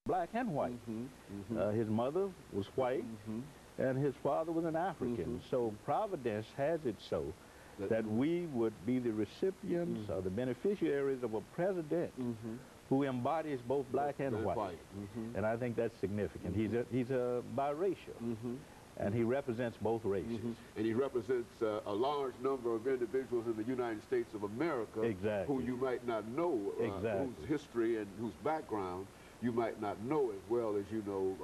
black and white. His mother was white, and his father was an African. So Providence has it so that we would be the recipients or the beneficiaries of a president who embodies both black and white. And I think that's significant. He's a biracial. And he represents both races. And he represents a large number of individuals in the United States of America who you might not know, whose history and whose background you might not know as well as you know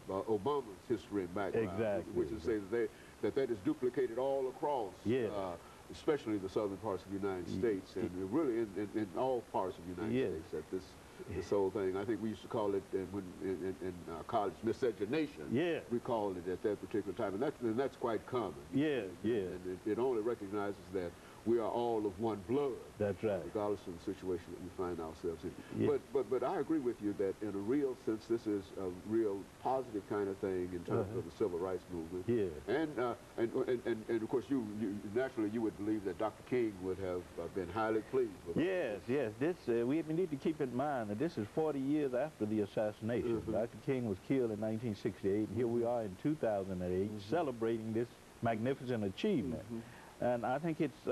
Obama's history and background. Which is to say that is duplicated all across, especially the southern parts of the United States, and really in all parts of the United States at this whole thing. I think we used to call it in college miscegenation. We called it at that particular time, and that's quite common. And it only recognizes that we are all of one blood. That's right. Regardless of the situation that we find ourselves in. But I agree with you that in a real sense, this is a real positive kind of thing in terms of the civil rights movement. And of course, naturally you would believe that Dr. King would have been highly pleased with This we need to keep in mind that this is 40 years after the assassination. Dr. King was killed in 1968, and here we are in 2008 celebrating this magnificent achievement. And I think it's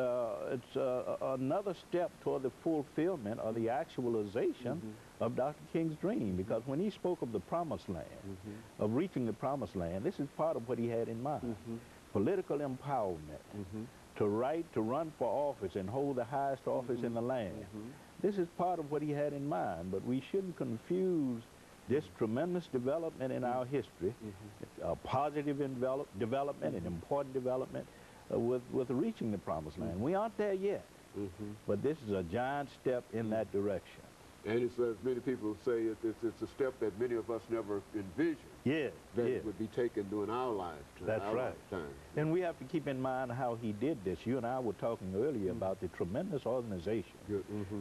another step toward the fulfillment or the actualization of Dr. King's dream, because when he spoke of the promised land, of reaching the promised land, this is part of what he had in mind. Political empowerment, to run for office and hold the highest office in the land. This is part of what he had in mind, but we shouldn't confuse this tremendous development in our history, a positive development, an important development, with reaching the promised land. We aren't there yet, but this is a giant step in that direction. And it's, as many people say, it's a step that many of us never envisioned that would be taken during our lifetime. That's right. And we have to keep in mind how he did this. You and I were talking earlier about the tremendous organization,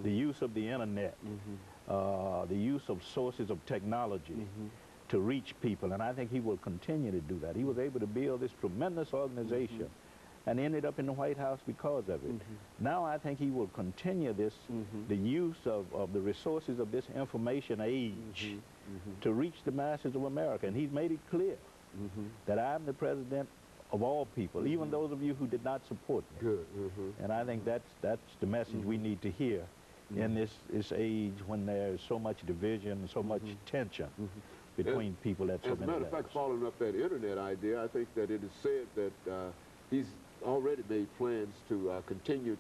the use of the internet, the use of sources of technology to reach people, and I think he will continue to do that. He was able to build this tremendous organization and ended up in the White House because of it. Now I think he will continue this, the use of the resources of this information age to reach the masses of America. And he's made it clear that I'm the president of all people, even those of you who did not support me. And I think that's the message we need to hear in this age when there's so much division and so much tension between people at so many levels. As a matter of fact, following up that internet idea, I think that it is said that he's already made plans to continue